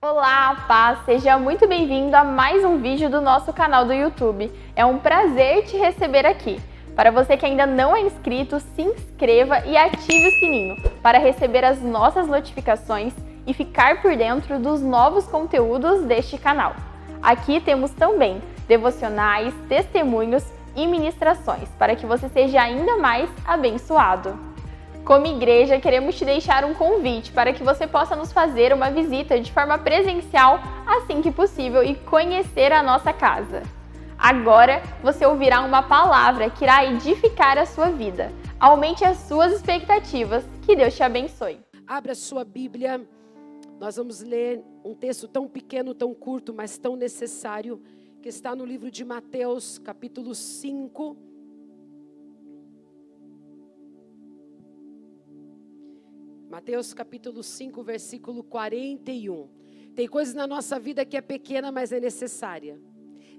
Olá, paz! Seja muito bem-vindo a mais um vídeo do nosso canal do YouTube. É um prazer te receber aqui. Para você que ainda não é inscrito, se inscreva e ative o sininho para receber as nossas notificações e ficar por dentro dos novos conteúdos deste canal. Aqui temos também devocionais, testemunhos e ministrações para que você seja ainda mais abençoado. Como igreja, queremos te deixar um convite para que você possa nos fazer uma visita de forma presencial assim que possível e conhecer a nossa casa. Agora você ouvirá uma palavra que irá edificar a sua vida. Aumente as suas expectativas. Que Deus te abençoe. Abra sua Bíblia. Nós vamos ler um texto tão pequeno, tão curto, mas tão necessário, que está no livro de Mateus, capítulo 5. Mateus capítulo 5, versículo 41. Tem coisas na nossa vida que é pequena, mas é necessária.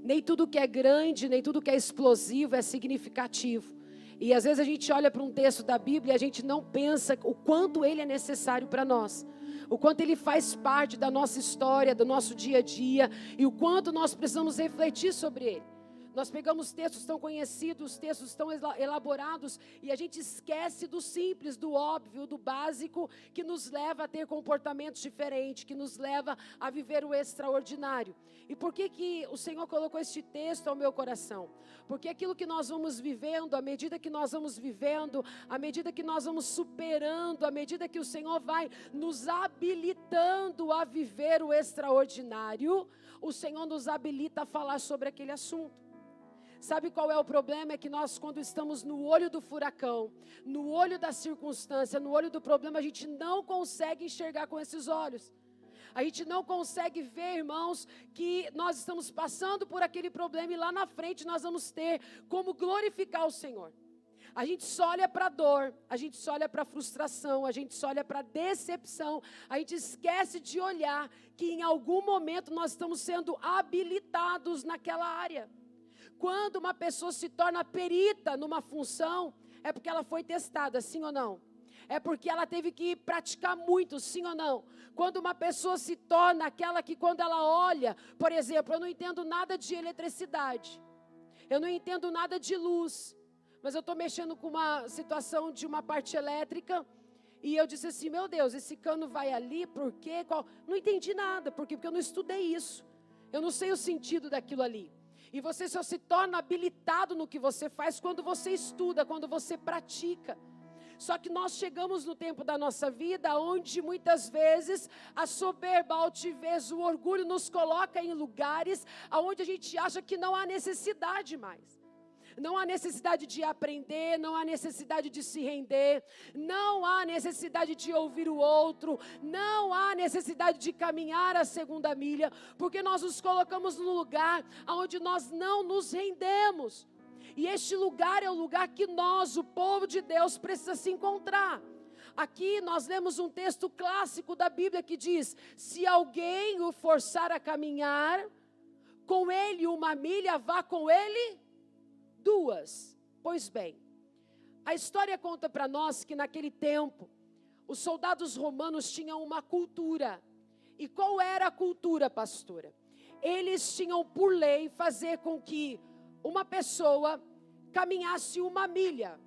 Nem tudo que é grande, nem tudo que é explosivo é significativo. E às vezes a gente olha para um texto da Bíblia e a gente não pensa o quanto ele é necessário para nós. O quanto ele faz parte da nossa história, do nosso dia a dia. E o quanto nós precisamos refletir sobre ele. Nós pegamos textos tão conhecidos, textos tão elaborados, e a gente esquece do simples, do óbvio, do básico, que nos leva a ter comportamentos diferentes, que nos leva a viver o extraordinário. E por que o Senhor colocou este texto ao meu coração? Porque aquilo que nós vamos vivendo, à medida que nós vamos vivendo, à medida que nós vamos superando, à medida que o Senhor vai nos habilitando a viver o extraordinário, o Senhor nos habilita a falar sobre aquele assunto. Sabe qual é o problema? É que nós, quando estamos no olho do furacão, no olho da circunstância, no olho do problema, a gente não consegue enxergar com esses olhos. A gente não consegue ver, irmãos, que nós estamos passando por aquele problema e lá na frente nós vamos ter como glorificar o Senhor. A gente só olha para a dor, a gente só olha para a frustração, a gente só olha para a decepção, a gente esquece de olhar que em algum momento nós estamos sendo habilitados naquela área. Quando uma pessoa se torna perita numa função, é porque ela foi testada, sim ou não? É porque ela teve que praticar muito, sim ou não? Quando uma pessoa se torna aquela que quando ela olha, por exemplo, eu não entendo nada de eletricidade, eu não entendo nada de luz, mas eu estou mexendo com uma situação de uma parte elétrica, e eu disse assim, meu Deus, esse cano vai ali, por quê? Não entendi nada, por quê? Porque eu não estudei isso, eu não sei o sentido daquilo ali. E você só se torna habilitado no que você faz quando você estuda, quando você pratica. Só que nós chegamos no tempo da nossa vida onde muitas vezes a soberba, a altivez, o orgulho nos coloca em lugares onde a gente acha que não há necessidade mais. Não há necessidade de aprender, não há necessidade de se render, não há necessidade de ouvir o outro, não há necessidade de caminhar a segunda milha, porque nós nos colocamos no lugar onde nós não nos rendemos. E este lugar é o lugar que nós, o povo de Deus, precisa se encontrar. Aqui nós lemos um texto clássico da Bíblia que diz, se alguém o forçar a caminhar, com ele 1 milha, vá com ele 2. Pois bem, a história conta para nós que naquele tempo, os soldados romanos tinham uma cultura. E qual era a cultura, pastora? Eles tinham por lei fazer com que uma pessoa caminhasse 1 milha.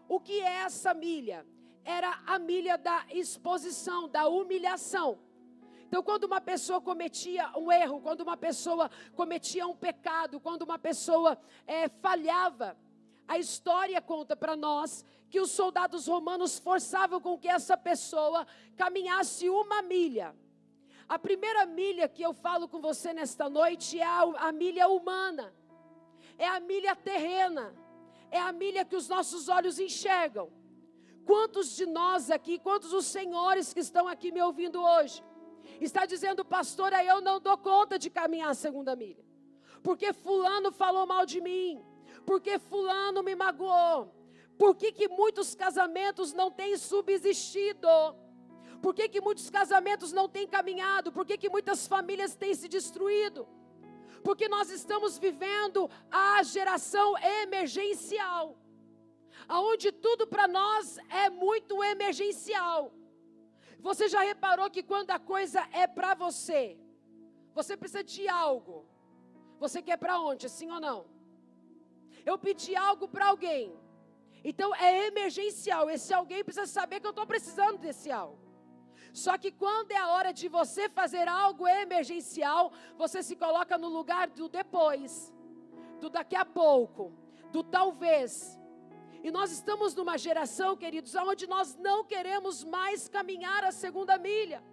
O que é essa milha? Era a milha da exposição, da humilhação. Então, quando uma pessoa cometia um erro, quando uma pessoa cometia um pecado, quando uma pessoa falhava, a história conta para nós que os soldados romanos forçavam com que essa pessoa caminhasse 1 milha. A primeira milha que eu falo com você nesta noite é a milha humana, é a milha terrena, é a milha que os nossos olhos enxergam. Quantos de nós aqui, quantos dos senhores que estão aqui me ouvindo hoje, está dizendo, pastora, eu não dou conta de caminhar a segunda milha, porque fulano falou mal de mim, porque fulano me magoou, por que muitos casamentos não têm subsistido, por que muitos casamentos não têm caminhado, por que muitas famílias têm se destruído, porque nós estamos vivendo a geração emergencial, onde tudo para nós é muito emergencial. Você já reparou que quando a coisa é para você, você precisa de algo, você quer para onde, sim ou não? Eu pedi algo para alguém, então é emergencial, esse alguém precisa saber que eu estou precisando desse algo. Só que quando é a hora de você fazer algo emergencial, você se coloca no lugar do depois, do daqui a pouco, do talvez. E nós estamos numa geração, queridos, onde nós não queremos mais caminhar a segunda milha.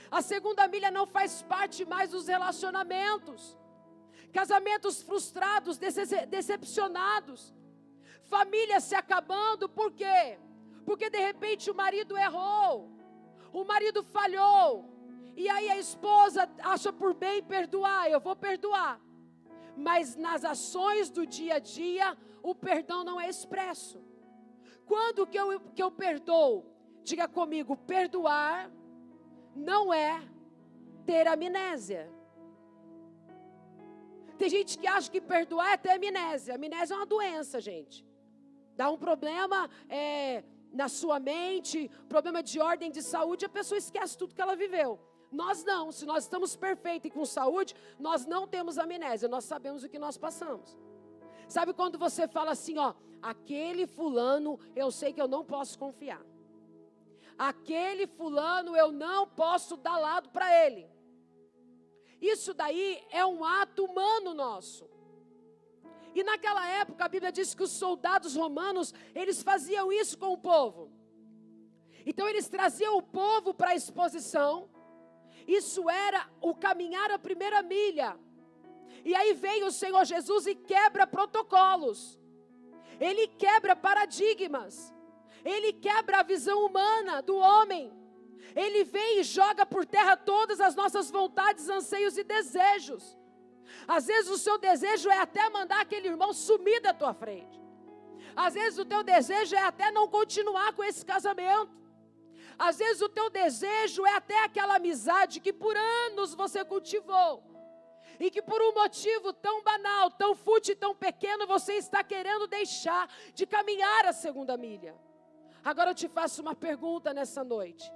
A segunda milha não faz parte mais dos relacionamentos. Casamentos frustrados, decepcionados. Famílias se acabando, por quê? Porque de repente o marido errou. O marido falhou. E aí a esposa acha por bem perdoar, eu vou perdoar. Mas nas ações do dia a dia, o perdão não é expresso. Quando que eu perdoo? Diga comigo, perdoar não é ter amnésia. Tem gente que acha que perdoar é ter amnésia. Amnésia é uma doença, gente. Dá um problema na sua mente, problema de ordem de saúde, a pessoa esquece tudo que ela viveu. Nós não, se nós estamos perfeitos e com saúde, nós não temos amnésia, nós sabemos o que nós passamos. Sabe quando você fala assim, ó, aquele fulano, eu sei que eu não posso confiar. Aquele fulano, eu não posso dar lado para ele. Isso daí é um ato humano nosso. E naquela época, a Bíblia diz que os soldados romanos, eles faziam isso com o povo. Então eles traziam o povo para a exposição. Isso era o caminhar a primeira milha. E aí vem o Senhor Jesus e quebra protocolos. Ele quebra paradigmas. Ele quebra a visão humana do homem. Ele vem e joga por terra todas as nossas vontades, anseios e desejos. Às vezes o seu desejo é até mandar aquele irmão sumir da tua frente. Às vezes o teu desejo é até não continuar com esse casamento. Às vezes o teu desejo é até aquela amizade que por anos você cultivou. E que por um motivo tão banal, tão fútil, tão pequeno, você está querendo deixar de caminhar a segunda milha. Agora eu te faço uma pergunta nessa noite.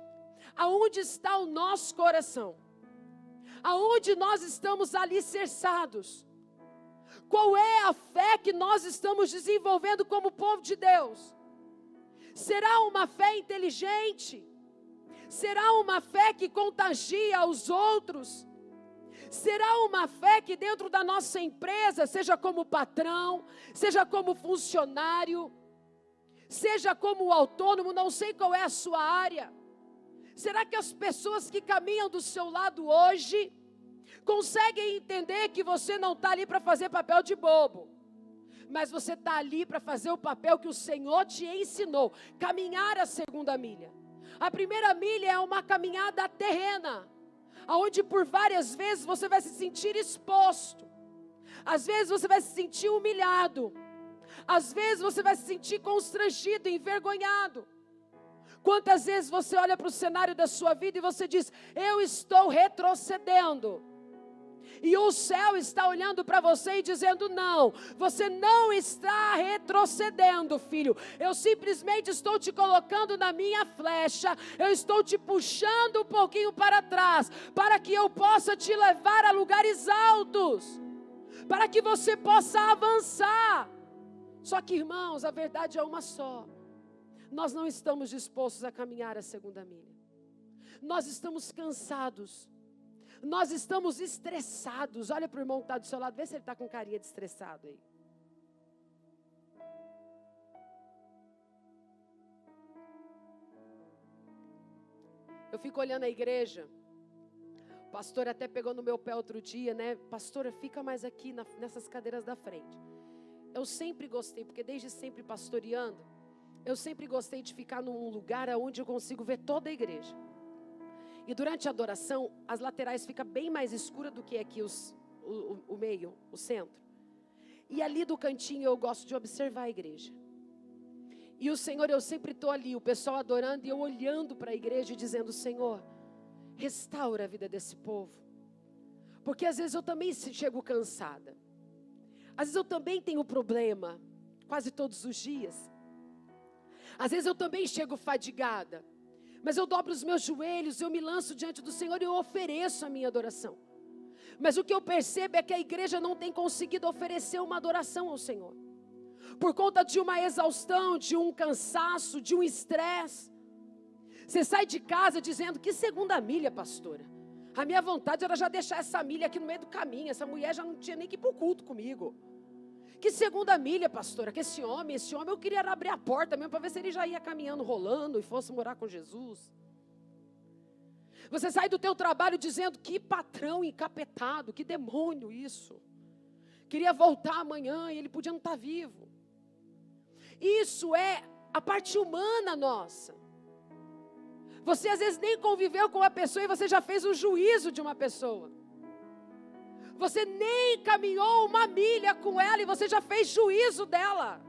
Aonde está o nosso coração? Aonde nós estamos alicerçados? Qual é a fé que nós estamos desenvolvendo como povo de Deus? Será uma fé inteligente? Será uma fé que contagia os outros? Será uma fé que dentro da nossa empresa, seja como patrão, seja como funcionário, seja como autônomo, não sei qual é a sua área. Será que as pessoas que caminham do seu lado hoje conseguem entender que você não está ali para fazer papel de bobo, mas você está ali para fazer o papel que o Senhor te ensinou, caminhar a segunda milha. A primeira milha é uma caminhada terrena, onde por várias vezes você vai se sentir exposto, às vezes você vai se sentir humilhado, às vezes você vai se sentir constrangido, envergonhado. Quantas vezes você olha para o cenário da sua vida e você diz, eu estou retrocedendo. E o céu está olhando para você e dizendo, não, você não está retrocedendo, filho. Eu simplesmente estou te colocando na minha flecha, eu estou te puxando um pouquinho para trás, para que eu possa te levar a lugares altos, para que você possa avançar. Só que, irmãos, a verdade é uma só. Nós não estamos dispostos a caminhar a segunda milha. Nós estamos cansados. Nós estamos estressados. Olha para o irmão que está do seu lado, vê se ele está com carinha de estressado aí. Eu fico olhando a igreja. O pastor até pegou no meu pé outro dia, né? Pastora, fica mais aqui nessas cadeiras da frente. Eu sempre gostei, porque desde sempre pastoreando, eu sempre gostei de ficar num lugar onde eu consigo ver toda a igreja. E durante a adoração, as laterais ficam bem mais escuras do que aqui o meio, o centro. E ali do cantinho eu gosto de observar a igreja. E o Senhor, eu sempre estou ali, o pessoal adorando e eu olhando para a igreja e dizendo, Senhor, restaura a vida desse povo. Porque às vezes eu também chego cansada. Às vezes eu também tenho problema, quase todos os dias. Às vezes eu também chego fadigada. Mas eu dobro os meus joelhos, eu me lanço diante do Senhor e eu ofereço a minha adoração. Mas o que eu percebo é que a igreja não tem conseguido oferecer uma adoração ao Senhor. Por conta de uma exaustão, de um cansaço, de um estresse. Você sai de casa dizendo, que segunda milha, pastora? A minha vontade era já deixar essa milha aqui no meio do caminho. Essa mulher já não tinha nem que ir para o culto comigo. Que segunda milha, pastora? Que esse homem eu queria abrir a porta mesmo para ver se ele já ia caminhando, rolando e fosse morar com Jesus. Você sai do teu trabalho dizendo, que patrão encapetado, que demônio isso. Queria voltar amanhã e ele podia não estar vivo. Isso é a parte humana nossa. Você às vezes nem conviveu com uma pessoa e você já fez um juízo de uma pessoa. Você nem caminhou uma milha com ela e você já fez juízo dela.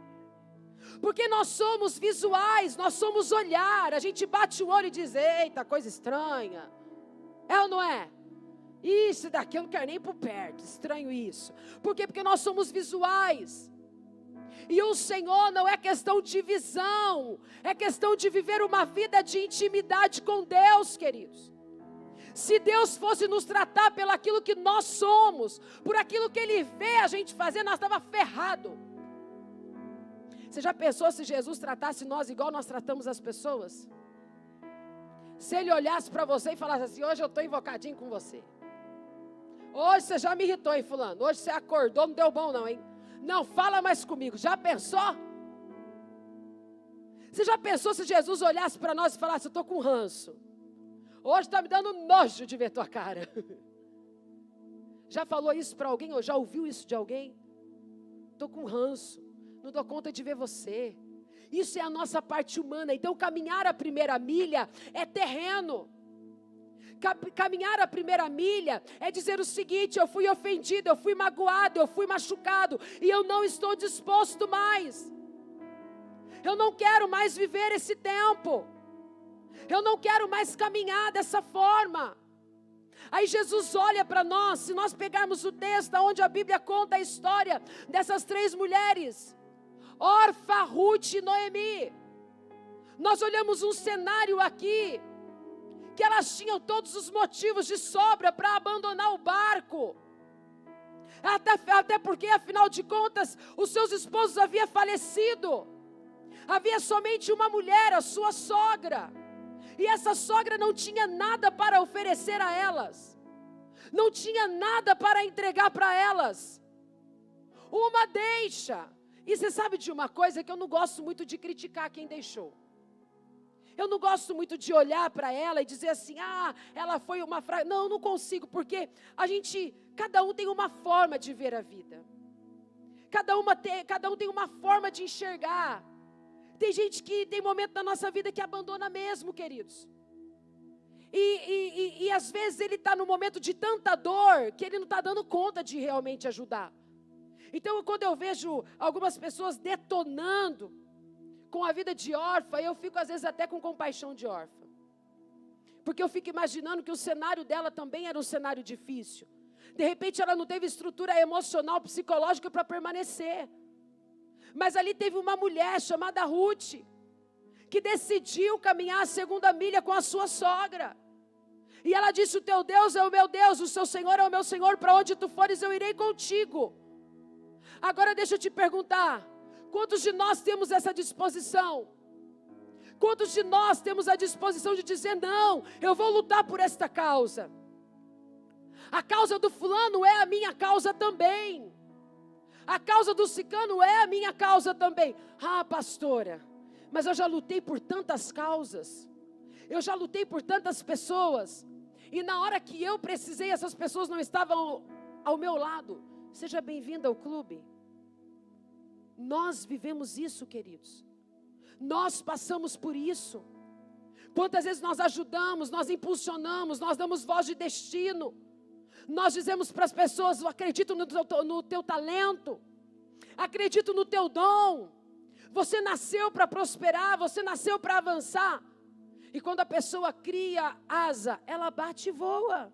Porque nós somos visuais, nós somos olhar. A gente bate o olho e diz, eita, coisa estranha. É ou não é? Isso daqui eu não quero nem por perto, estranho isso. Por quê? Porque nós somos visuais. E o Senhor não é questão de visão, é questão de viver uma vida de intimidade com Deus, queridos. Se Deus fosse nos tratar pelo aquilo que nós somos, por aquilo que Ele vê a gente fazer, nós estávamos ferrados. Você já pensou se Jesus tratasse nós igual nós tratamos as pessoas? Se Ele olhasse para você e falasse assim, hoje eu estou invocadinho com você. Hoje você já me irritou, hein, fulano? Hoje você acordou, não deu bom não, hein? Não, fala mais comigo. Já pensou? Você já pensou se Jesus olhasse para nós e falasse, eu estou com ranço. Hoje está me dando nojo de ver tua cara. Já falou isso para alguém ou já ouviu isso de alguém? Estou com ranço, não dou conta de ver você. Isso é a nossa parte humana. Então caminhar a primeira milha é terreno. Caminhar a primeira milha é dizer o seguinte, eu fui ofendido, eu fui magoado, eu fui machucado e eu não estou disposto mais. Eu não quero mais viver esse tempo. Eu não quero mais caminhar dessa forma. Aí Jesus olha para nós, se nós pegarmos o texto onde a Bíblia conta a história dessas 3 mulheres, Orfa, Ruth e Noemi. Nós olhamos um cenário aqui, que elas tinham todos os motivos de sobra para abandonar o barco. Até porque, afinal de contas, os seus esposos haviam falecido. Havia somente uma mulher, a sua sogra. E essa sogra não tinha nada para oferecer a elas. Não tinha nada para entregar para elas. Uma deixa. E você sabe de uma coisa que eu não gosto muito de criticar quem deixou. Eu não gosto muito de olhar para ela e dizer assim, ela foi uma fraca. Não, eu não consigo, porque cada um tem uma forma de ver a vida. Cada um tem uma forma de enxergar. Tem gente que tem momento da nossa vida que abandona mesmo, queridos. E às vezes ele está num momento de tanta dor que ele não está dando conta de realmente ajudar. Então quando eu vejo algumas pessoas detonando com a vida de órfã, eu fico às vezes até com compaixão de órfã. Porque eu fico imaginando que o cenário dela também era um cenário difícil. De repente ela não teve estrutura emocional, psicológica para permanecer. Mas ali teve uma mulher chamada Ruth, que decidiu caminhar a segunda milha com a sua sogra. E ela disse, o teu Deus é o meu Deus, o seu Senhor é o meu Senhor, para onde tu fores eu irei contigo. Agora deixa eu te perguntar, quantos de nós temos essa disposição? Quantos de nós temos a disposição de dizer, não, eu vou lutar por esta causa. A causa do fulano é a minha causa também. A causa do ciclano é a minha causa também. Pastora, mas eu já lutei por tantas causas. Eu já lutei por tantas pessoas. E na hora que eu precisei, essas pessoas não estavam ao meu lado. Seja bem-vindo ao clube. Nós vivemos isso, queridos. Nós passamos por isso. Quantas vezes nós ajudamos, nós impulsionamos, nós damos voz de destino. Nós dizemos para as pessoas, eu acredito no teu talento. Acredito no teu dom. Você nasceu para prosperar, você nasceu para avançar. E quando a pessoa cria asa, ela bate e voa.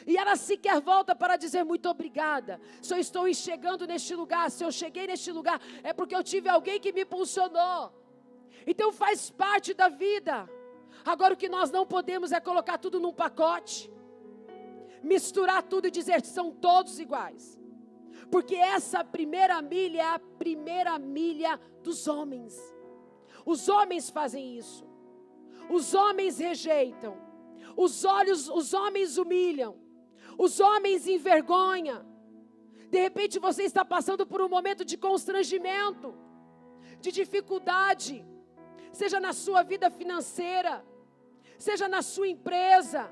E ela sequer volta para dizer muito obrigada. Se eu estou chegando neste lugar, se eu cheguei neste lugar, é porque eu tive alguém que me impulsionou. Então faz parte da vida. Agora o que nós não podemos é colocar tudo num pacote, misturar tudo e dizer que são todos iguais. Porque essa primeira milha é a primeira milha dos homens. Os homens fazem isso. Os homens rejeitam. Os homens humilham. Os homens envergonham. De repente você está passando por um momento de constrangimento, de dificuldade, seja na sua vida financeira, seja na sua empresa,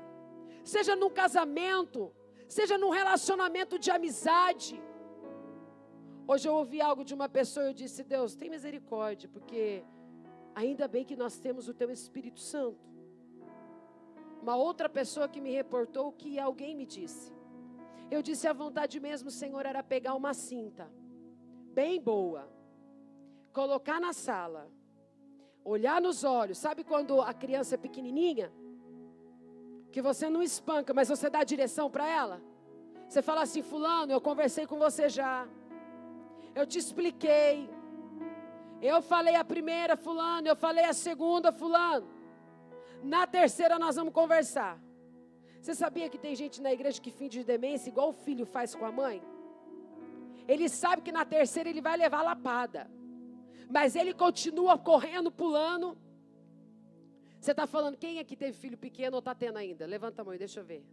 seja num casamento, seja num relacionamento de amizade. Hoje eu ouvi algo de uma pessoa e eu disse: Deus, tem misericórdia, porque ainda bem que nós temos o Teu Espírito Santo. Uma outra pessoa que me reportou que alguém me disse. Eu disse: a vontade mesmo, Senhor, era pegar uma cinta bem boa, colocar na sala, olhar nos olhos. Sabe quando a criança é pequenininha? Que você não espanca, mas você dá a direção para ela. Você fala assim: fulano, eu conversei com você já. Eu te expliquei. Eu falei a primeira, fulano. Eu falei a segunda, fulano. Na terceira nós vamos conversar. Você sabia que tem gente na igreja que finge de demência igual o filho faz com a mãe? Ele sabe que na terceira ele vai levar lapada. Mas ele continua correndo, pulando. Você está falando, quem aqui teve filho pequeno ou está tendo ainda? Levanta a mão e deixa eu ver.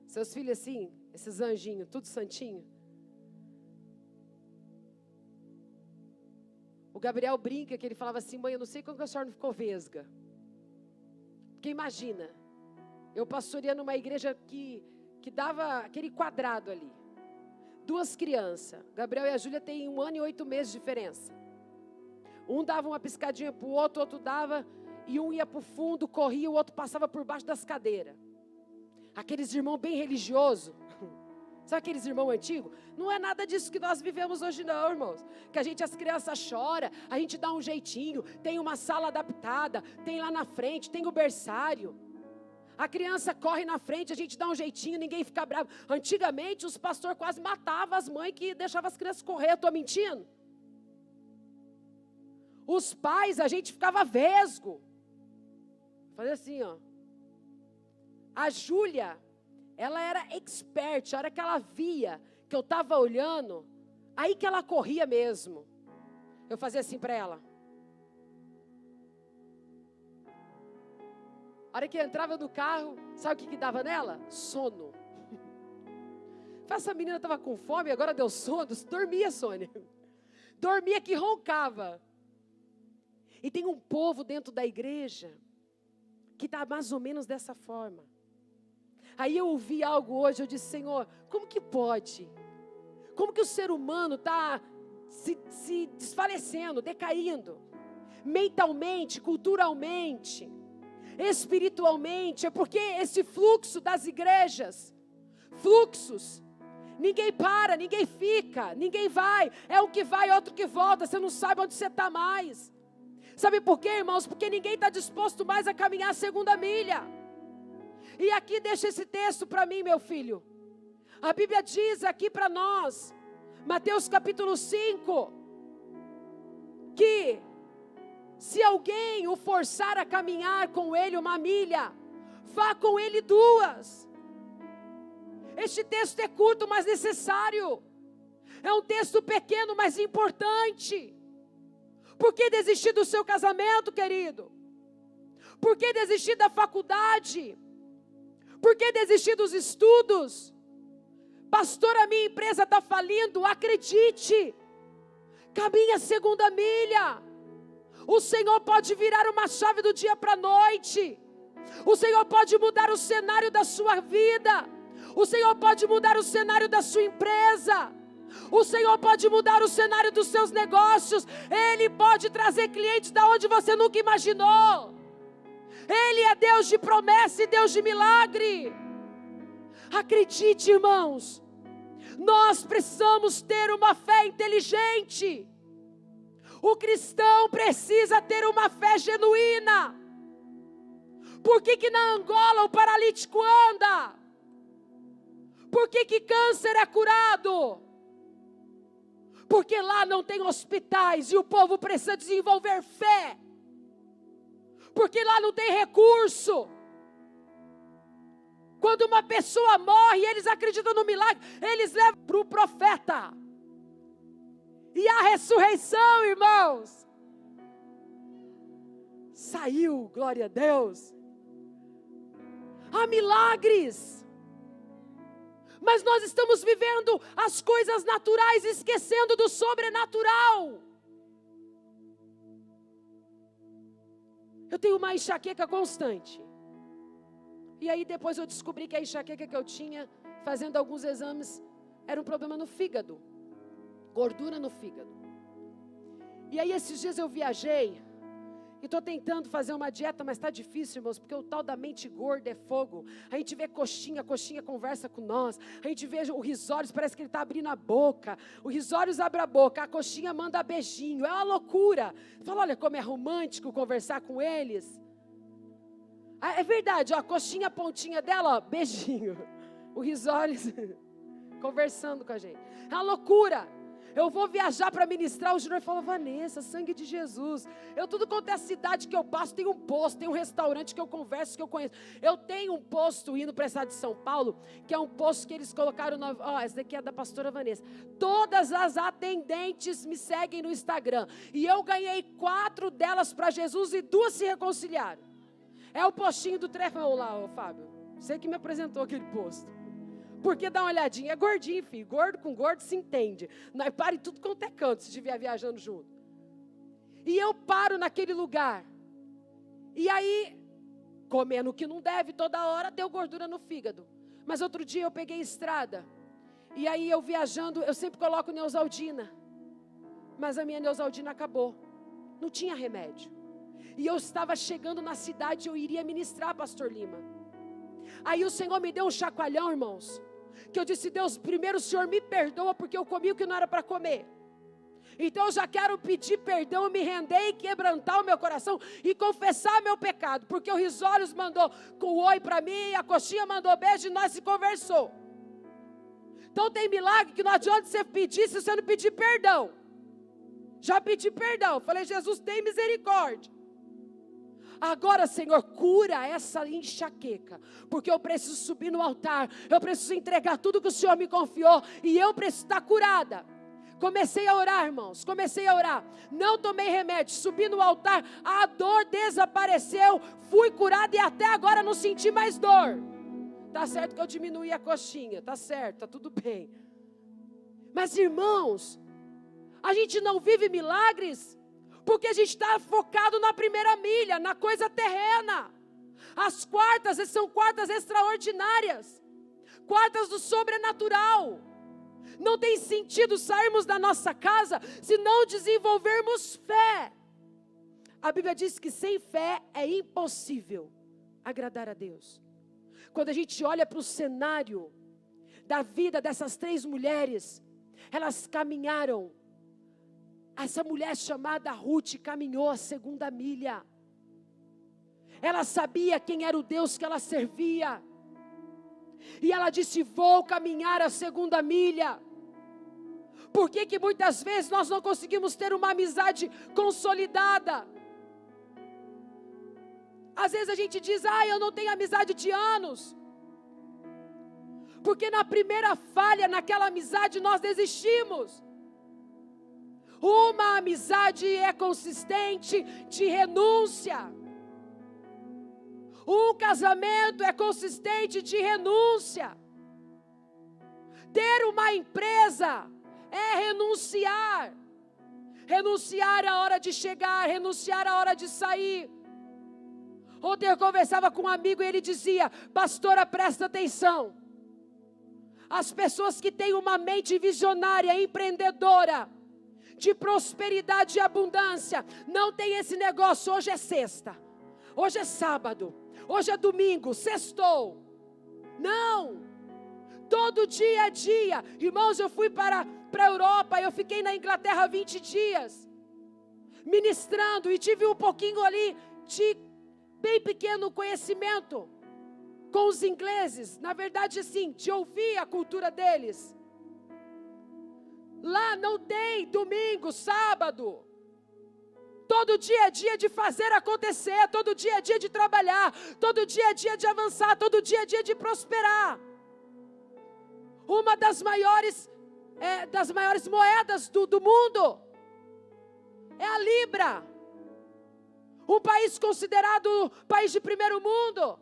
Seus filhos assim, esses anjinhos, tudo santinho. O Gabriel brinca que ele falava assim: mãe, eu não sei como que a senhora não ficou vesga. Porque imagina, eu pastoreia numa igreja que dava aquele quadrado ali. 2 crianças, Gabriel e a Júlia têm 1 ano e 8 meses de diferença. Um dava uma piscadinha para o outro dava, e um ia para o fundo, corria, o outro passava por baixo das cadeiras. Aqueles irmãos bem religiosos. Sabe aqueles irmãos antigos? Não é nada disso que nós vivemos hoje não, irmãos. Que as crianças choram, a gente dá um jeitinho, tem uma sala adaptada, tem lá na frente, tem o berçário. A criança corre na frente, a gente dá um jeitinho, ninguém fica bravo. Antigamente os pastores quase matavam as mães que deixavam as crianças correr, eu estou mentindo? Os pais, a gente ficava vesgo. Fazia assim, ó. A Júlia, ela era expert, a hora que ela via que eu estava olhando, aí que ela corria mesmo. Eu fazia assim para ela. A hora que entrava no carro, sabe o que dava nela? Sono. Essa menina estava com fome, agora deu sono. Dormia, Sônia. Dormia que roncava. E tem um povo dentro da igreja que está mais ou menos dessa forma. Aí eu ouvi algo hoje, eu disse: Senhor, como que pode? Como que o ser humano está se desfalecendo, decaindo? Mentalmente, culturalmente, espiritualmente. É porque esse fluxo das igrejas, fluxos, ninguém para, ninguém fica, ninguém vai. É um que vai, outro que volta, você não sabe onde você está mais. Sabe por quê, irmãos? Porque ninguém está disposto mais a caminhar a 2ª milha. E aqui deixa esse texto para mim, meu filho. A Bíblia diz aqui para nós, Mateus capítulo 5, que se alguém o forçar a caminhar com ele 1 milha, vá com ele 2. Este texto é curto, mas necessário. É um texto pequeno, mas importante. Por que desistir do seu casamento, querido? Por que desistir da faculdade? Por que desistir dos estudos? Pastor, a minha empresa está falindo. Acredite. Caminhe a 2ª milha. O Senhor pode virar uma chave do dia para a noite. O Senhor pode mudar o cenário da sua vida. O Senhor pode mudar o cenário da sua empresa. O Senhor pode mudar o cenário dos seus negócios. Ele pode trazer clientes da onde você nunca imaginou. Ele é Deus de promessa e Deus de milagre. Acredite, irmãos. Nós precisamos ter uma fé inteligente. O cristão precisa ter uma fé genuína. Por que na Angola o paralítico anda? Por que câncer é curado? Porque lá não tem hospitais e o povo precisa desenvolver fé. porque lá não tem recurso. Quando uma pessoa morre e eles acreditam no milagre, eles levam para o profeta. E a ressurreição, irmãos, saiu, glória a Deus. Há milagres. Mas nós estamos vivendo as coisas naturais, esquecendo do sobrenatural. Eu tenho uma enxaqueca constante. E aí depois eu descobri que a enxaqueca que eu tinha, fazendo alguns exames, era um problema no fígado. Gordura no fígado. E aí esses dias eu viajei. E estou tentando fazer uma dieta, mas está difícil, irmãos, porque o tal da mente gorda é fogo. A gente vê coxinha, a coxinha conversa com nós. A gente vê o Risórios, parece que ele está abrindo a boca. O Risórios abre a boca, a coxinha manda beijinho. É uma loucura. Fala, olha como é romântico conversar com eles. É verdade, ó, a coxinha, a pontinha dela, ó, beijinho. O Risórios conversando com a gente. É uma loucura. Eu vou viajar para ministrar, o Júnior falou, Vanessa, sangue de Jesus. Eu tudo quanto é a cidade que eu passo, tem um posto, tem um restaurante que eu converso, que eu conheço. Eu tenho um posto indo para a cidade de São Paulo, que é um posto que eles colocaram, essa daqui é da pastora Vanessa. Todas as atendentes me seguem no Instagram. E eu ganhei 4 delas para Jesus e 2 se reconciliaram. É o postinho do Trefão lá, ô Fábio. Você que me apresentou aquele posto. Porque dá uma olhadinha, é gordinho, filho. Gordo com gordo se entende. Nós para em tudo quanto é canto, se estiver viajando junto. E eu paro naquele lugar. E aí, comendo o que não deve toda hora, deu gordura no fígado. Mas outro dia eu peguei estrada. E aí eu viajando, eu sempre coloco Neosaldina. Mas a minha Neosaldina acabou. Não tinha remédio. E eu estava chegando na cidade, eu iria ministrar, pastor Lima. Aí o Senhor me deu um chacoalhão, irmãos. Que eu disse, Deus, primeiro o Senhor me perdoa porque eu comi o que não era para comer. Então eu já quero pedir perdão, me render e quebrantar o meu coração e confessar meu pecado. Porque o Risórios mandou com oi para mim, a coxinha mandou beijo e nós se conversou. Então tem milagre que não adianta você pedir se você não pedir perdão. Já pedi perdão, falei, Jesus, tem misericórdia. Agora, Senhor, cura essa enxaqueca, porque eu preciso subir no altar, eu preciso entregar tudo que o Senhor me confiou, e eu preciso estar curada. Comecei a orar, irmãos, comecei a orar, não tomei remédio, subi no altar, a dor desapareceu, fui curada e até agora não senti mais dor. Tá certo que eu diminuí a coxinha, tá certo, tá tudo bem. Mas irmãos, a gente não vive milagres, porque a gente está focado na primeira milha, na coisa terrena. As quartas são quartas extraordinárias, quartas do sobrenatural. Não tem sentido sairmos da nossa casa se não desenvolvermos fé. A Bíblia diz que sem fé é impossível agradar a Deus. Quando a gente olha para o cenário da vida dessas 3 mulheres, elas caminharam. Essa mulher chamada Ruth caminhou a 2ª milha. Ela sabia quem era o Deus que ela servia. E ela disse, vou caminhar a 2ª milha. Por que muitas vezes nós não conseguimos ter uma amizade consolidada? Às vezes a gente diz, eu não tenho amizade de anos. Porque na primeira falha, naquela amizade, nós desistimos. Uma amizade é consistente de renúncia. Um casamento é consistente de renúncia. Ter uma empresa é renunciar. Renunciar a hora de chegar, renunciar a hora de sair. Ontem eu conversava com um amigo e ele dizia, pastora, presta atenção. As pessoas que têm uma mente visionária, empreendedora, de prosperidade e abundância, não tem esse negócio, hoje é sexta, hoje é sábado, hoje é domingo, sextou. Não, todo dia é dia. Irmãos, eu fui para a Europa, eu fiquei na Inglaterra 20 dias, ministrando, e tive um pouquinho ali de bem pequeno conhecimento com os ingleses, na verdade assim, de ouvir a cultura deles. Lá não tem domingo, sábado. Todo dia é dia de fazer acontecer, todo dia é dia de trabalhar, todo dia é dia de avançar, todo dia é dia de prosperar. Uma das maiores moedas do mundo é a Libra. Um país considerado país de primeiro mundo,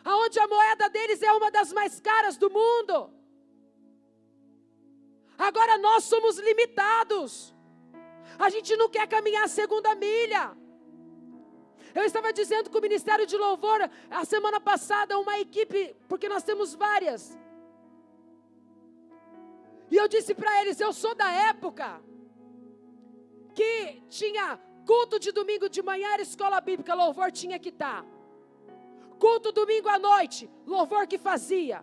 aonde a moeda deles é uma das mais caras do mundo. Agora nós somos limitados. A gente não quer caminhar a segunda milha. Eu estava dizendo com o Ministério de Louvor, a semana passada, uma equipe, porque nós temos várias. E eu disse para eles, eu sou da época que tinha culto de domingo de manhã, era escola bíblica, louvor tinha que estar. Culto domingo à noite, louvor que fazia.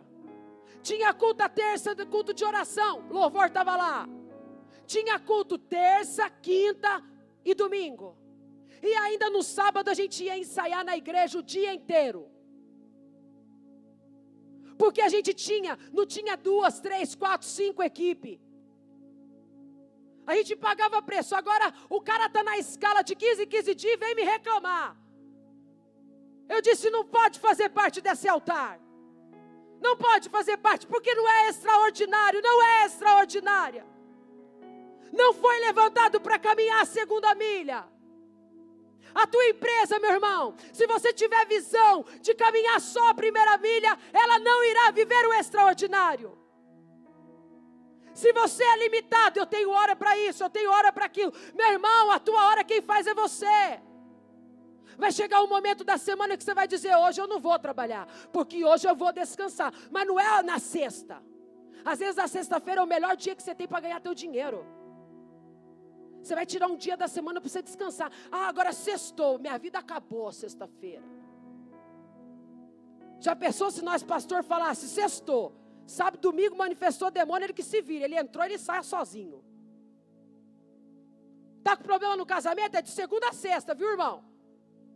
Tinha culto à terça, culto de oração, louvor estava lá. Tinha culto terça, quinta e domingo. E ainda no sábado a gente ia ensaiar na igreja o dia inteiro. Porque a gente não tinha 2, 3, 4, 5 equipes. A gente pagava preço. Agora o cara está na escala de 15 dias e vem me reclamar. Eu disse, não pode fazer parte desse altar. Não pode fazer parte, porque não é extraordinário, não é extraordinária. Não foi levantado para caminhar a segunda milha. A tua empresa, meu irmão, se você tiver visão de caminhar só a primeira milha, ela não irá viver o extraordinário. Se você é limitado, eu tenho hora para isso, eu tenho hora para aquilo. Meu irmão, a tua hora quem faz é você. Vai chegar um momento da semana que você vai dizer, hoje eu não vou trabalhar, porque hoje eu vou descansar. Mas não é na sexta. Às vezes a sexta-feira é o melhor dia que você tem para ganhar teu dinheiro. Você vai tirar um dia da semana para você descansar. Ah, agora sextou, minha vida acabou sexta-feira. Já pensou se nós, pastor, falasse, sextou, sábado, domingo, manifestou demônio, ele que se vira, ele entrou, ele sai sozinho. Está com problema no casamento? É de segunda a sexta, viu, irmão?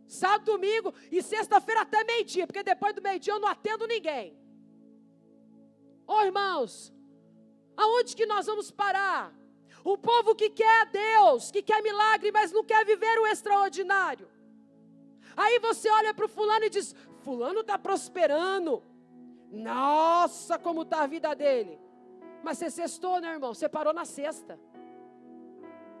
Sábado, domingo e sexta-feira até meio-dia, porque depois do meio-dia eu não atendo ninguém. Ô irmãos, aonde que nós vamos parar? Um povo que quer Deus, que quer milagre, mas não quer viver o extraordinário. Aí você olha para o fulano e diz, fulano está prosperando. Nossa, como está a vida dele. Mas você sextou, né, irmão? Você parou na sexta.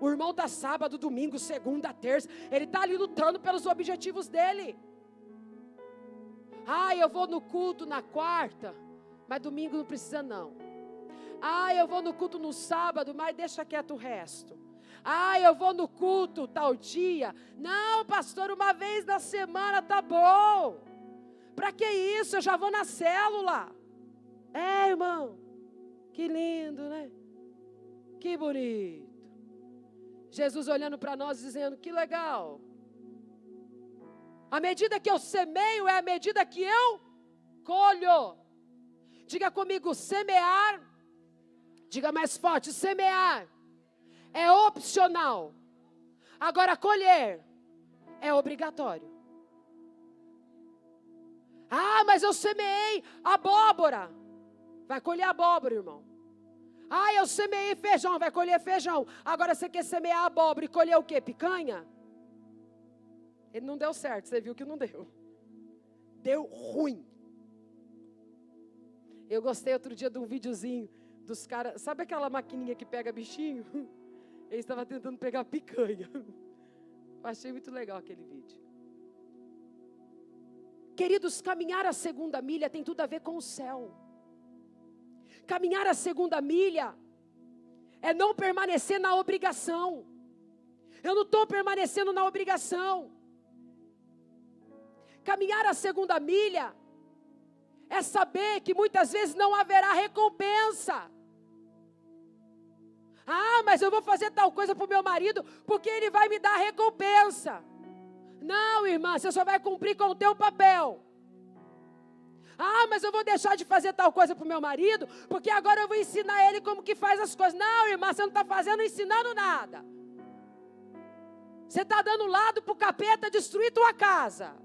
O irmão está sábado, domingo, segunda, terça. Ele está ali lutando pelos objetivos dele. Ah, eu vou no culto na quarta, mas domingo não precisa não. Ah, eu vou no culto no sábado, mas deixa quieto o resto. Ah, eu vou no culto tal dia. Não, pastor, uma vez na semana tá bom. Para que isso? Eu já vou na célula. É, irmão. Que lindo, né? Que bonito. Jesus olhando para nós dizendo, que legal. A medida que eu semeio é a medida que eu colho. Diga comigo, semear. Diga mais forte, semear é opcional. Agora colher é obrigatório. Ah, mas eu semeei abóbora. Vai colher abóbora, irmão. Ah, eu semeei feijão, vai colher feijão. Agora você quer semear abóbora e colher o quê? Picanha? Ele não deu certo, você viu que não deu. Deu ruim. Eu gostei outro dia de um videozinho dos caras, sabe aquela maquininha que pega bichinho? Ele estava tentando pegar picanha. Achei muito legal aquele vídeo. Queridos, caminhar a segunda milha tem tudo a ver com o céu. Caminhar a segunda milha é não permanecer na obrigação. Eu não estou permanecendo na obrigação. Caminhar a segunda milha é saber que muitas vezes não haverá recompensa. Ah, mas eu vou fazer tal coisa para o meu marido, porque ele vai me dar recompensa. Não, irmã, você só vai cumprir com o teu papel. Ah, mas eu vou deixar de fazer tal coisa para o meu marido, porque agora eu vou ensinar ele como que faz as coisas. Não, irmã, você não está fazendo, ensinando nada. Você está dando lado para o capeta destruir tua casa.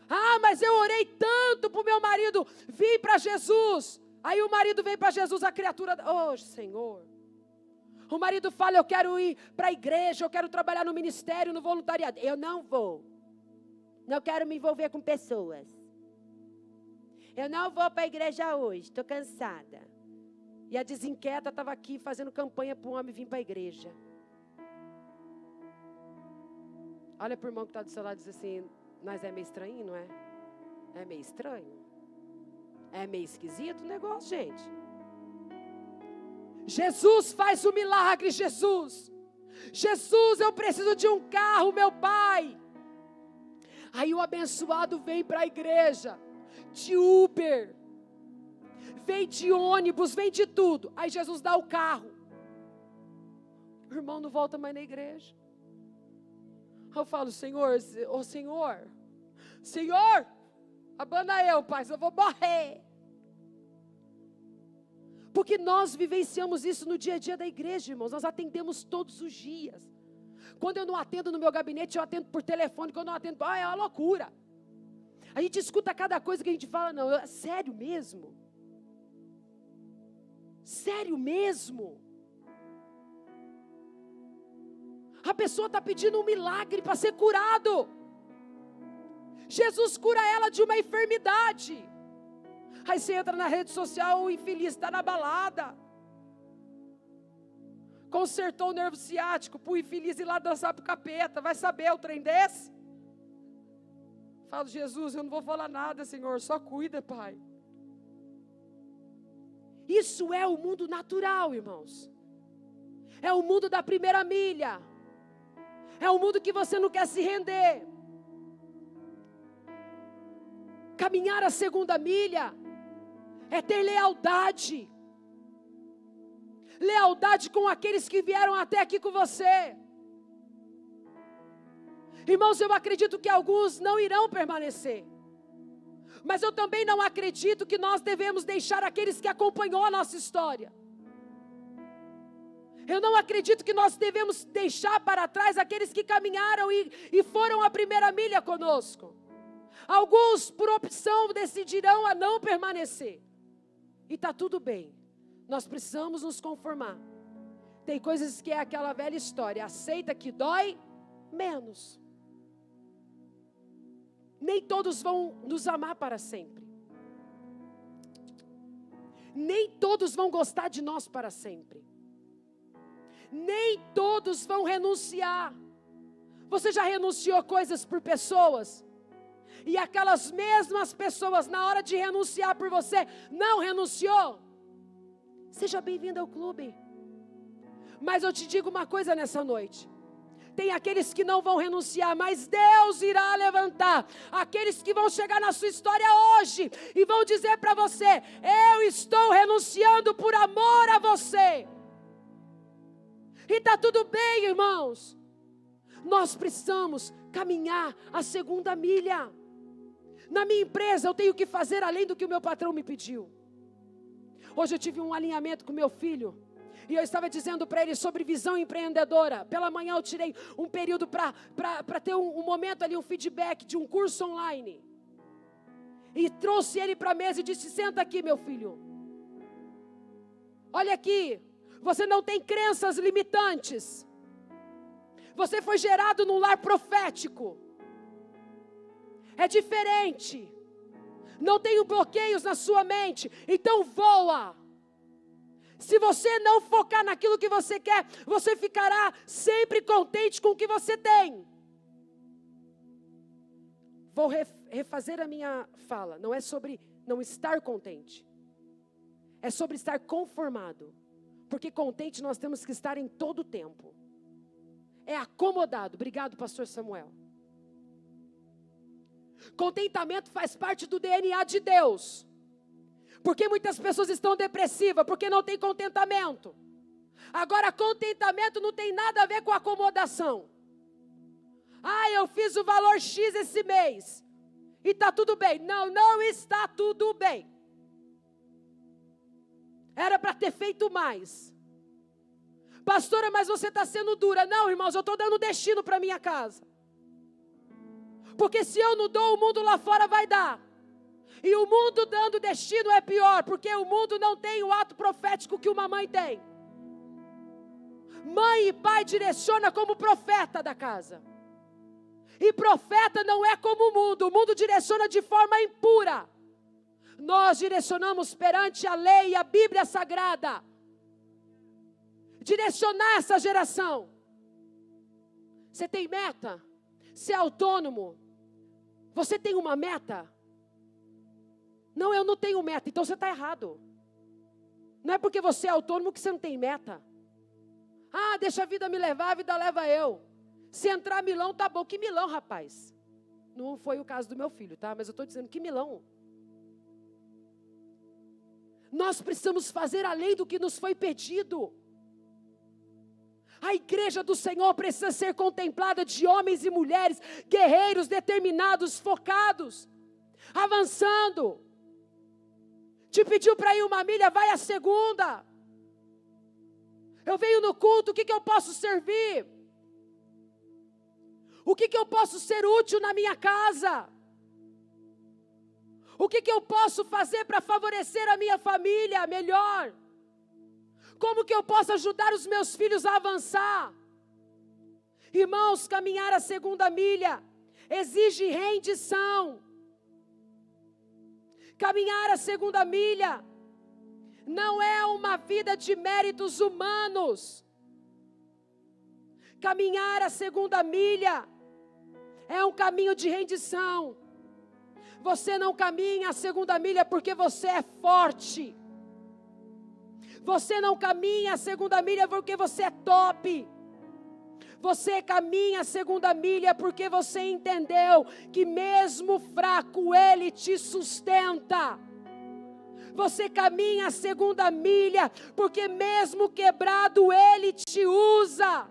Ah, mas eu orei tanto para o meu marido vir para Jesus. Aí o marido vem para Jesus, a criatura, oh Senhor, O marido fala, eu quero ir para a igreja, eu quero trabalhar no ministério, no voluntariado. Eu não vou. Não quero me envolver com pessoas. Eu não vou para a igreja hoje, estou cansada. E a desinquieta estava aqui fazendo campanha para um homem vir para a igreja. Olha para o irmão que está do seu lado e diz assim, nós é meio estranho, não é? É meio estranho. É meio esquisito o negócio, gente. Jesus faz o milagre, Jesus, eu preciso de um carro, meu pai. Aí o abençoado vem para a igreja, de Uber, vem de ônibus, vem de tudo. Aí Jesus dá o carro. O irmão não volta mais na igreja. Eu falo, Senhor, abana eu, pai, eu vou morrer. Porque nós vivenciamos isso no dia a dia da igreja, irmãos. Nós atendemos todos os dias. Quando eu não atendo no meu gabinete, eu atendo por telefone. Quando eu não atendo, é uma loucura. A gente escuta cada coisa que a gente fala, não, sério mesmo? Sério mesmo? A pessoa está pedindo um milagre para ser curado. Jesus cura ela de uma enfermidade. Aí você entra na rede social, o infeliz está na balada. Consertou o nervo ciático para o infeliz ir lá dançar para o capeta. Vai saber o trem desse? Falo, Jesus, eu não vou falar nada, Senhor, só cuida, Pai. Isso é o mundo natural, irmãos. É o mundo da primeira milha. É o mundo que você não quer se render. Caminhar a segunda milha é ter lealdade. Lealdade com aqueles que vieram até aqui com você. Irmãos, eu acredito que alguns não irão permanecer. Mas eu também não acredito que nós devemos deixar aqueles que acompanhou a nossa história. Eu não acredito que nós devemos deixar para trás aqueles que caminharam e foram a primeira milha conosco. Alguns, por opção, decidirão a não permanecer. E está tudo bem. Nós precisamos nos conformar. Tem coisas que é aquela velha história. Aceita que dói menos. Nem todos vão nos amar para sempre. Nem todos vão gostar de nós para sempre. Nem todos vão renunciar. Você já renunciou coisas por pessoas? E aquelas mesmas pessoas, na hora de renunciar por você, não renunciou? Seja bem-vindo ao clube. Mas eu te digo uma coisa nessa noite. Tem aqueles que não vão renunciar, mas Deus irá levantar aqueles que vão chegar na sua história hoje e vão dizer para você: eu estou renunciando por amor a você. E está tudo bem, irmãos. Nós precisamos caminhar a segunda milha. Na minha empresa eu tenho que fazer além do que o meu patrão me pediu. Hoje eu tive um alinhamento com meu filho. E eu estava dizendo para ele sobre visão empreendedora. Pela manhã eu tirei um período para ter um momento ali, um feedback de um curso online. E trouxe ele para a mesa e disse: senta aqui, meu filho. Olha aqui, você não tem crenças limitantes. Você foi gerado num lar profético. É diferente. Não tem bloqueios na sua mente. Então voa. Se você não focar naquilo que você quer, você ficará sempre contente com o que você tem. Vou refazer a minha fala. Não é sobre não estar contente. É sobre estar conformado. Porque contente nós temos que estar em todo o tempo. É acomodado. Obrigado, pastor Samuel. Contentamento faz parte do DNA de Deus. Porque muitas pessoas estão depressivas, porque não tem contentamento. Agora, contentamento não tem nada a ver com acomodação. Ah, eu fiz o valor X esse mês. E está tudo bem. Não, não está tudo bem. Era para ter feito mais. Pastora, mas você está sendo dura. Não, irmãos, eu estou dando destino para minha casa. Porque se eu não dou, o mundo lá fora vai dar. E o mundo dando destino é pior, porque o mundo não tem o ato profético que uma mãe tem. Mãe e pai direciona como profeta da casa. E profeta não é como o mundo direciona de forma impura. Nós direcionamos perante a lei e a Bíblia Sagrada. Direcionar essa geração. Você tem meta? Você é autônomo? Você tem uma meta? Não, eu não tenho meta, então você está errado. Não é porque você é autônomo que você não tem meta. Ah, deixa a vida me levar, a vida leva eu. Se entrar milão, tá bom. Que milão, rapaz? Não foi o caso do meu filho, tá? Mas eu estou dizendo, que milão? Nós precisamos fazer além do que nos foi pedido. A igreja do Senhor precisa ser contemplada de homens e mulheres, guerreiros, determinados, focados, avançando. Te pediu para ir uma milha, vai a segunda. Eu venho no culto, o que eu posso servir? O que eu posso ser útil na minha casa? O que eu posso fazer para favorecer a minha família melhor? Como que eu posso ajudar os meus filhos a avançar? Irmãos, caminhar a segunda milha exige rendição. Caminhar a segunda milha não é uma vida de méritos humanos. Caminhar a segunda milha é um caminho de rendição. Você não caminha a segunda milha porque você é forte. Você não caminha a segunda milha porque você é top. Você caminha a segunda milha porque você entendeu que mesmo fraco Ele te sustenta. Você caminha a segunda milha porque mesmo quebrado Ele te usa.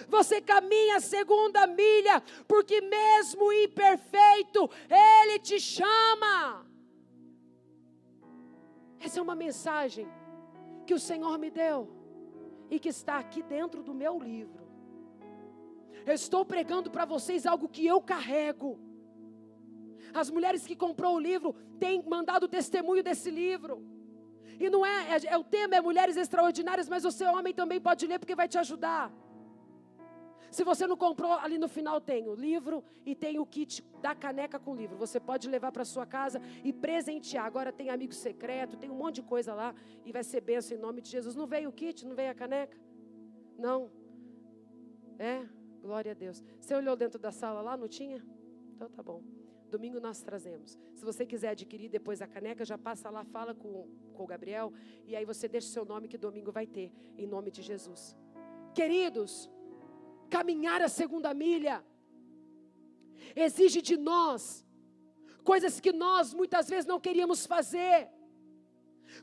Você caminha a segunda milha porque mesmo imperfeito Ele te chama. Essa é uma mensagem que o Senhor me deu e que está aqui dentro do meu livro. Eu estou pregando para vocês algo que eu carrego. As mulheres que comprou o livro têm mandado testemunho desse livro. E não o tema é Mulheres Extraordinárias, mas você homem também pode ler porque vai te ajudar. Se você não comprou, ali no final tem o livro e tem o kit da caneca com o livro. Você pode levar para sua casa e presentear. Agora tem amigo secreto, tem um monte de coisa lá e vai ser bênção em nome de Jesus. Não veio o kit, não veio a caneca? Não. Glória a Deus. Você olhou dentro da sala lá, não tinha? Então tá bom. Domingo nós trazemos. Se você quiser adquirir depois a caneca, já passa lá, fala com o Gabriel. E aí você deixa o seu nome que domingo vai ter, em nome de Jesus. Queridos, caminhar a segunda milha exige de nós coisas que nós muitas vezes não queríamos fazer.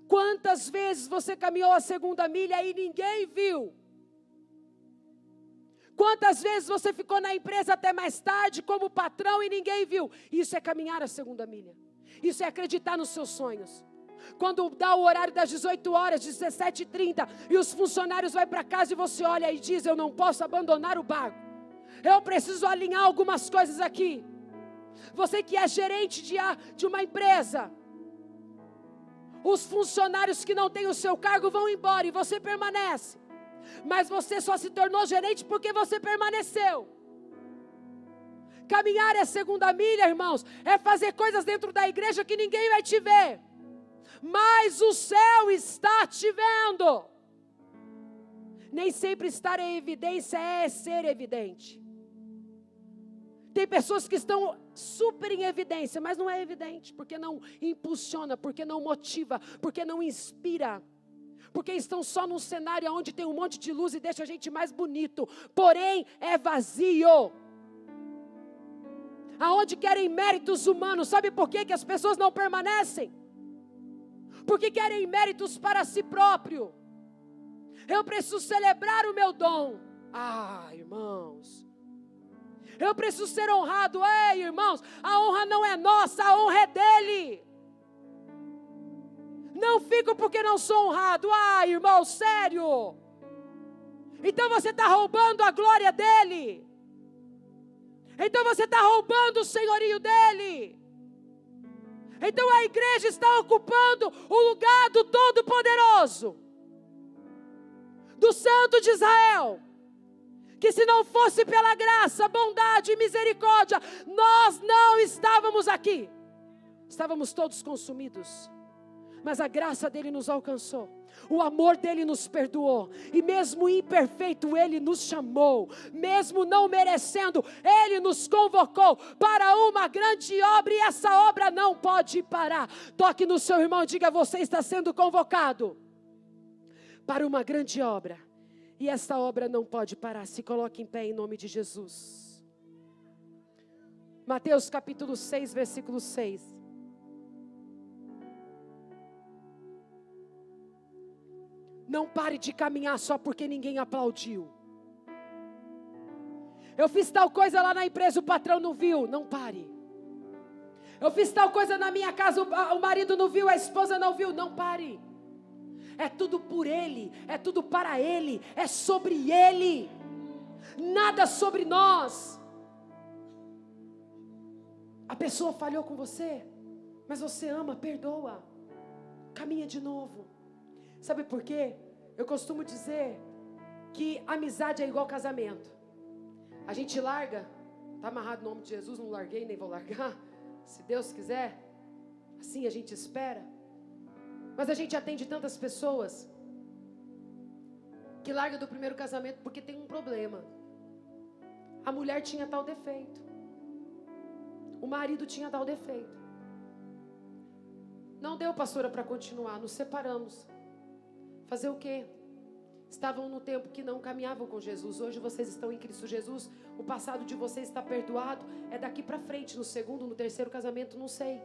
Quantas vezes você caminhou a segunda milha e ninguém viu? Quantas vezes você ficou na empresa até mais tarde como patrão e ninguém viu? Isso é caminhar a segunda milha. Isso é acreditar nos seus sonhos. Quando dá o horário das 18 horas, 17h30, e os funcionários vão para casa e você olha e diz, eu não posso abandonar o barco. Eu preciso alinhar algumas coisas aqui. Você que é gerente de uma empresa, os funcionários que não têm o seu cargo vão embora e você permanece. Mas você só se tornou gerente porque você permaneceu. Caminhar é a segunda milha, irmãos, é fazer coisas dentro da igreja que ninguém vai te ver. Mas o céu está te vendo. Nem sempre estar em evidência é ser evidente. Tem pessoas que estão super em evidência, mas não é evidente, porque não impulsiona, porque não motiva, porque não inspira. Porque estão só num cenário onde tem um monte de luz e deixa a gente mais bonito, porém é vazio. Aonde querem méritos humanos, sabe por que as pessoas não permanecem? Porque querem méritos para si próprio. Eu preciso celebrar o meu dom. Irmãos, eu preciso ser honrado. Ei, irmãos, a honra não é nossa, a honra é dele. Não fico porque não sou honrado. Irmão, sério? Então você está roubando a glória dele. Então você está roubando o senhorio dele. Então a igreja está ocupando o lugar do Todo-Poderoso. do Santo de Israel, que se não fosse pela graça, bondade e misericórdia, nós não estávamos aqui. Estávamos todos consumidos. Mas a graça dele nos alcançou. O amor dele nos perdoou. E mesmo imperfeito, ele nos chamou. Mesmo não merecendo, ele nos convocou para uma grande obra. E essa obra não pode parar. Toque no seu irmão e diga: você está sendo convocado para uma grande obra. E essa obra não pode parar. Se coloque em pé em nome de Jesus. Mateus capítulo 6, versículo 6. Não pare de caminhar só porque ninguém aplaudiu. Eu fiz tal coisa lá na empresa, o patrão não viu. Não pare. Eu fiz tal coisa na minha casa, o marido não viu, a esposa não viu. Não pare. É tudo por Ele, é tudo para Ele, é sobre Ele. Nada sobre nós. A pessoa falhou com você, mas você ama, perdoa. Caminha de novo. Sabe por quê? Eu costumo dizer que amizade é igual casamento. A gente larga, está amarrado no nome de Jesus, não larguei, nem vou largar. Se Deus quiser, assim a gente espera. Mas a gente atende tantas pessoas que larga do primeiro casamento porque tem um problema. A mulher tinha tal defeito. O marido tinha tal defeito. Não deu, pastora, para continuar, nos separamos. Fazer o quê? Estavam no tempo que não caminhavam com Jesus. Hoje vocês estão em Cristo Jesus. O passado de vocês está perdoado. É daqui para frente, no segundo, no terceiro casamento, não sei.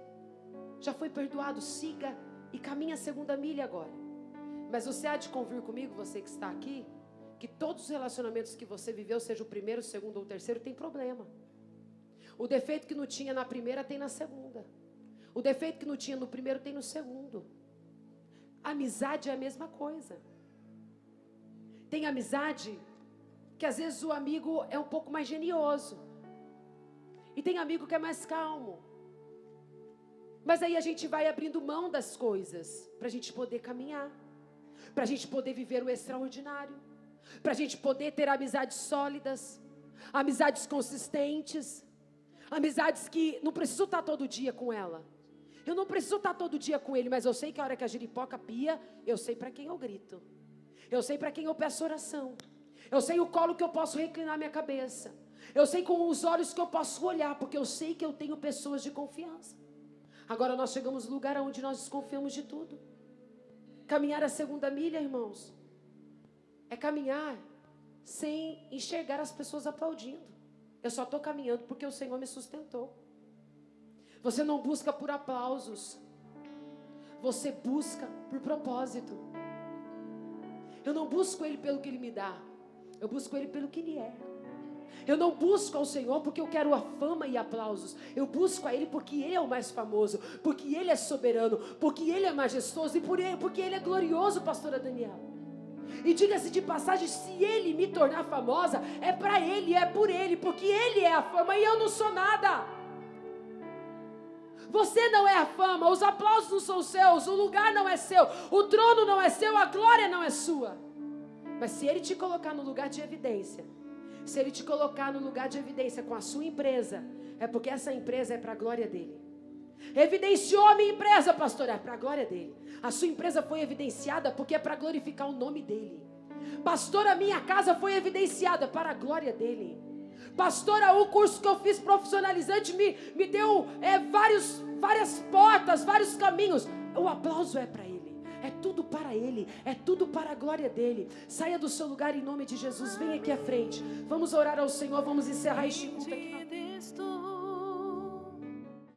Já foi perdoado, siga e caminha a segunda milha agora. Mas você há de convir comigo, você que está aqui, que todos os relacionamentos que você viveu, seja o primeiro, o segundo ou o terceiro, tem problema. O defeito que não tinha na primeira tem na segunda. O defeito que não tinha no primeiro tem no segundo. Amizade é a mesma coisa. Tem amizade que às vezes o amigo é um pouco mais genioso. E tem amigo que é mais calmo. Mas aí a gente vai abrindo mão das coisas para a gente poder caminhar. Para a gente poder viver o extraordinário. Para a gente poder ter amizades sólidas. Amizades consistentes. Amizades que não preciso estar todo dia com ela. Eu não preciso estar todo dia com ele, mas eu sei que a hora que a giripoca pia, eu sei para quem eu grito. Eu sei para quem eu peço oração. Eu sei o colo que eu posso reclinar minha cabeça. Eu sei com os olhos que eu posso olhar, porque eu sei que eu tenho pessoas de confiança. Agora nós chegamos no lugar onde nós desconfiamos de tudo. Caminhar a segunda milha, irmãos, é caminhar sem enxergar as pessoas aplaudindo. Eu só estou caminhando porque o Senhor me sustentou. Você não busca por aplausos. Você busca por propósito. Eu não busco Ele pelo que Ele me dá. Eu busco Ele pelo que Ele é. Eu não busco ao Senhor porque eu quero a fama e aplausos. Eu busco a Ele porque Ele é o mais famoso. Porque Ele é soberano. Porque Ele é majestoso. E porque Ele é glorioso, pastora Daniela. E diga-se de passagem, se Ele me tornar famosa, é para Ele, é por Ele. Porque Ele é a fama e eu não sou nada. Você não é a fama, os aplausos não são seus, o lugar não é seu, o trono não é seu, a glória não é sua. Mas se Ele te colocar no lugar de evidência, se Ele te colocar no lugar de evidência com a sua empresa, é porque essa empresa é para a glória dEle. Evidenciou a minha empresa, pastor, é para a glória dEle. A sua empresa foi evidenciada porque é para glorificar o nome dEle. Pastor, a minha casa foi evidenciada para a glória dEle. Pastora, o curso que eu fiz profissionalizante me deu várias portas, vários caminhos. O aplauso é para Ele. É tudo para Ele. É tudo para a glória dEle. Saia do seu lugar em nome de Jesus. Venha aqui à frente. Vamos orar ao Senhor. Vamos encerrar este culto aqui.